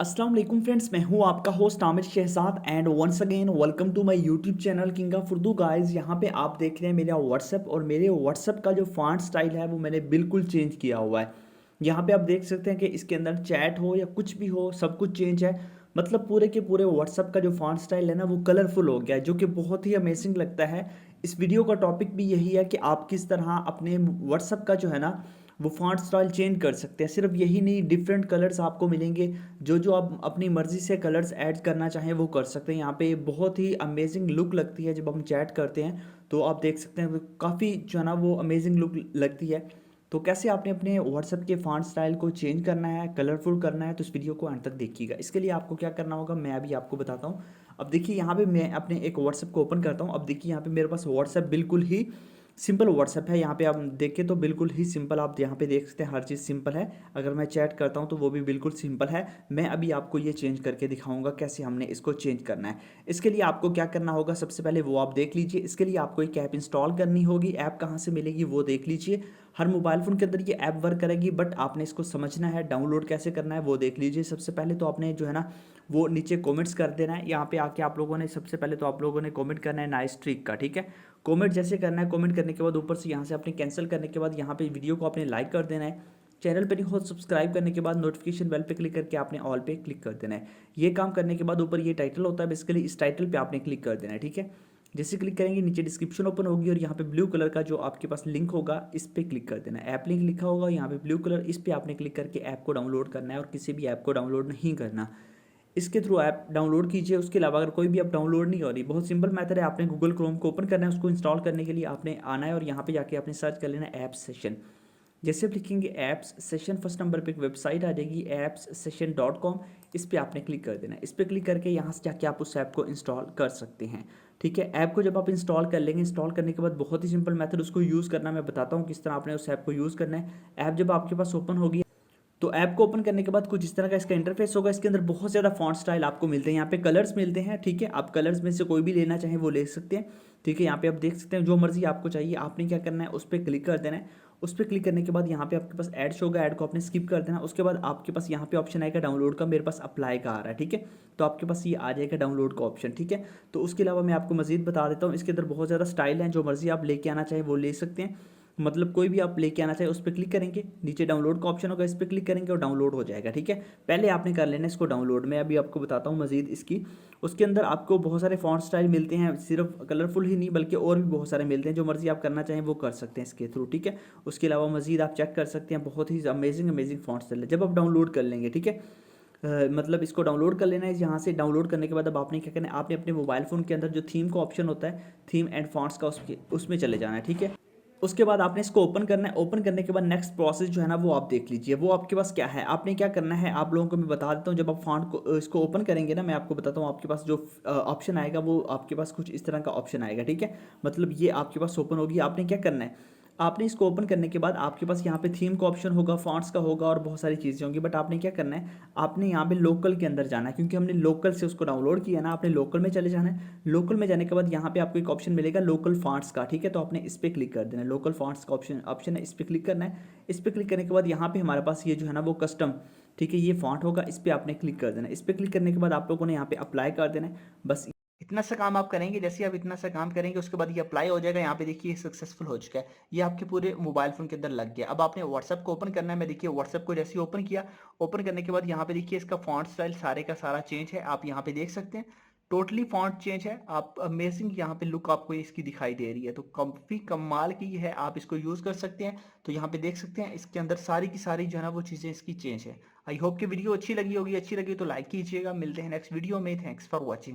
अस्सलाम वालेकुम फ्रेंड्स, मैं हूं आपका host Aamir Shahzad and once again welcome to my YouTube channel King of Urdu guys. यहां पे आप देख रहे हैं मेरा व्हाट्सएप और मेरे व्हाट्सएप का जो फॉन्ट स्टाइल है वो मैंने बिल्कुल चेंज किया हुआ है। यहां पे आप देख सकते हैं कि इसके अंदर चैट हो या कुछ भी हो सब कुछ चेंज है। मतलब पूरे के पूरे व्हाट्सएप का जो फॉन्ट स्टाइल है ना वो कलरफुल हो गया है, जो कि बहुत ही अमेजिंग लगता है। इस वीडियो का टॉपिक भी यही है कि आप किस तरह अपने व्हाट्सएप का जो है ना वो फॉन्ट स्टाइल चेंज कर सकते हैं। सिर्फ यही नहीं, डिफरेंट कलर्स आपको मिलेंगे। जो जो आप अपनी मर्ज़ी से कलर्स ऐड करना चाहें वो कर सकते हैं। यहाँ पे बहुत ही अमेजिंग लुक लगती है जब हम चैट करते हैं, तो आप देख सकते हैं काफ़ी जो है ना वो अमेजिंग लुक लगती है। तो कैसे आपने अपने व्हाट्सएप के फॉन्ट स्टाइल को चेंज करना है, कलरफुल करना है, तो इस वीडियो को अंत तक देखिएगा। इसके लिए आपको क्या करना होगा मैं अभी आपको बताता हूँ। अब देखिए यहाँ पे मैं अपने एक व्हाट्सएप को ओपन करता हूँ। अब देखिए यहाँ पे मेरे पास व्हाट्सएप बिल्कुल ही सिंपल व्हाट्सएप है। यहाँ पे आप देखें तो बिल्कुल ही सिंपल, आप यहाँ पे देख सकते हैं हर चीज़ सिंपल है। अगर मैं चैट करता हूँ तो वो भी बिल्कुल सिंपल है। मैं अभी आपको ये चेंज करके दिखाऊंगा कैसे हमने इसको चेंज करना है। इसके लिए आपको क्या करना होगा, सबसे पहले वो आप देख लीजिए। इसके लिए आपको एक ऐप इंस्टॉल करनी होगी। ऐप कहाँ से मिलेगी वो देख लीजिए। हर मोबाइल फ़ोन के अंदर ये ऐप वर्क करेगी, बट आपने इसको समझना है, डाउनलोड कैसे करना है वो देख लीजिए। सबसे पहले तो आपने जो है ना वो नीचे कमेंट्स कर देना है। यहाँ पे आके आप लोगों ने सबसे पहले तो आप लोगों ने कमेंट करना है नाइस ट्रिक का, ठीक है। कमेंट जैसे करना है, कमेंट करने के बाद ऊपर से यहाँ से आपने कैंसिल करने के बाद यहाँ पे वीडियो को आपने लाइक कर देना है। चैनल पर नहीं हो सब्सक्राइब करने के बाद नोटिफिकेशन बेल पे क्लिक करके आपने ऑल पे क्लिक कर देना है। ये काम करने के बाद ऊपर ये टाइटल होता है, बेसिकली इस टाइटल पे आपने क्लिक कर देना है, ठीक है। जैसे क्लिक करेंगे नीचे डिस्क्रिप्शन ओपन होगी और यहाँ पे ब्लू कलर का जो आपके पास लिंक होगा इस पे क्लिक कर देना है। ऐप लिंक लिखा होगा यहाँ पे ब्लू कलर, इस पे आपने क्लिक करके ऐप को डाउनलोड करना है और किसी भी ऐप को डाउनलोड नहीं करना। इसके थ्रू ऐप डाउनलोड कीजिए। उसके अलावा अगर कोई भी ऐप डाउनलोड नहीं हो रही, बहुत सिंपल मेथड है। आपने गूगल क्रोम को ओपन करना है, उसको इंस्टॉल करने के लिए आपने आना है और यहाँ पे जाके आपने सर्च कर लेना है ऐप सेशन। जैसे आप लिखेंगे ऐप्स सेशन, फर्स्ट नंबर पे एक वेबसाइट आ जाएगी appssession.com। इस पर आपने क्लिक कर देना है। इस पर क्लिक करके यहाँ से जाके आप उस ऐप को इंस्टॉल कर सकते हैं, ठीक है। ऐप को जब आप इंस्टॉल कर लेंगे, इंस्टॉल करने के बाद बहुत ही सिंपल मेथड उसको यूज़ करना मैं बताता हूँ किस तरह आपने उस ऐप को यूज़ करना है। ऐप जब आपके पास ओपन होगी तो ऐप को ओपन करने के बाद कुछ इस तरह का इसका इंटरफेस होगा। इसके अंदर बहुत ज़्यादा फॉन्ट स्टाइल आपको मिलते हैं। यहाँ पे कलर्स मिलते हैं, ठीक है। आप कलर्स में से कोई भी लेना चाहें वो ले सकते हैं, ठीक है। यहाँ पे आप देख सकते हैं जो मर्जी आपको चाहिए। आपने क्या करना है, उस पर क्लिक कर देना है। उस पर क्लिक करने के बाद यहाँ पे आपके पास ऐड शो होगा, ऐड को आपने स्किप कर देना। उसके बाद आपके पास यहाँ पे ऑप्शन आएगा डाउनलोड का, मेरे पास अप्लाई का आ रहा है, ठीक है। तो आपके पास ये आ जाएगा डाउनलोड का ऑप्शन, ठीक है। तो उसके अलावा मैं आपको मजीद बता देता हूँ, इसके अंदर बहुत ज़्यादा स्टाइल हैं, जो मर्जी आप लेके आना चाहें वो ले सकते हैं। मतलब कोई भी आप लेके आना चाहे उस पर क्लिक करेंगे, नीचे डाउनलोड का ऑप्शन होगा, इस पर क्लिक करेंगे और डाउनलोड हो जाएगा, ठीक है। पहले आपने कर लेना इसको डाउनलोड। मैं अभी आपको बताता हूँ मजीद इसकी। उसके अंदर आपको बहुत सारे फॉन्ट स्टाइल मिलते हैं, सिर्फ कलरफुल ही नहीं बल्कि और भी बहुत सारे मिलते हैं। जो मर्जी आप करना चाहें वो कर सकते हैं इसके थ्रू, ठीक है। उसके अलावा मजीद आप चेक कर सकते हैं, बहुत ही अमेजिंग अमेजिंग फॉन्ट स्टाइल है जब आप डाउनलोड कर लेंगे, ठीक है। मतलब इसको डाउनलोड कर लेना है। यहाँ से डाउनलोड करने के बाद अब आपने क्या करना है, आपने अपने मोबाइल फ़ोन के अंदर जो थीम का ऑप्शन होता है, थीम एंड फॉन्ट्स का, उसमें चले जाना है, ठीक है। उसके बाद आपने इसको ओपन करना है। ओपन करने के बाद नेक्स्ट प्रोसेस जो है ना वो आप देख लीजिए। वो आपके पास क्या है, आपने क्या करना है, आप लोगों को मैं बता देता हूँ। जब आप फॉन्ट को इसको ओपन करेंगे ना, मैं आपको बताता हूँ, आपके पास जो ऑप्शन आएगा वो आपके पास कुछ इस तरह का ऑप्शन आएगा, ठीक है। मतलब ये आपके पास ओपन होगी। आपने क्या करना है, आपने इसको ओपन करने के बाद आपके पास यहाँ पे थीम का ऑप्शन होगा, फॉन्ट्स का होगा और बहुत सारी चीज़ें होंगी। बट आपने क्या करना है, आपने यहाँ पे लोकल के अंदर जाना है, क्योंकि हमने लोकल से उसको डाउनलोड किया ना। आपने लोकल में चले जाना है। लोकल में जाने के बाद यहाँ पे आपको एक ऑप्शन मिलेगा लोकल फॉन्ट्स का, ठीक है। तो आपने इस पर क्लिक कर देना है। लोकल फॉन्ट्स का ऑप्शन ऑप्शन है, इस पर क्लिक करना है। इस पर क्लिक करने के बाद यहाँ पे हमारे पास ये जो है ना वो कस्टम, ठीक है, ये फॉन्ट होगा, इस पर आपने क्लिक कर देना है। इस पर क्लिक करने के बाद आप लोगों ने यहाँ पे अप्लाई कर देना है। बस इतना सा काम आप करेंगे। जैसे आप इतना सा काम करेंगे उसके बाद ये अप्लाई हो जाएगा। यहाँ पे देखिए सक्सेसफुल हो चुका है, ये आपके पूरे मोबाइल फोन के अंदर लग गया। अब आपने व्हाट्सएप को ओपन करना है। मैं देखिए व्हाट्सएप को जैसे ही ओपन किया, ओपन करने के बाद यहाँ पे देखिए इसका फॉन्ट स्टाइल सारे का सारा चेंज है। आप यहाँ पे देख सकते हैं टोटली फॉन्ट चेंज है। आप अमेजिंग यहाँ पे लुक आपको इसकी दिखाई दे रही है, तो काफी कमाल की है। आप इसको यूज कर सकते हैं। तो यहाँ पे देख सकते हैं इसके अंदर सारी की सारी जो है ना वो चीजें इसकी चेंज है। आई होप कि वीडियो अच्छी लगी होगी। अच्छी लगी तो लाइक कीजिएगा। मिलते हैं नेक्स्ट वीडियो में। Thanks for watching.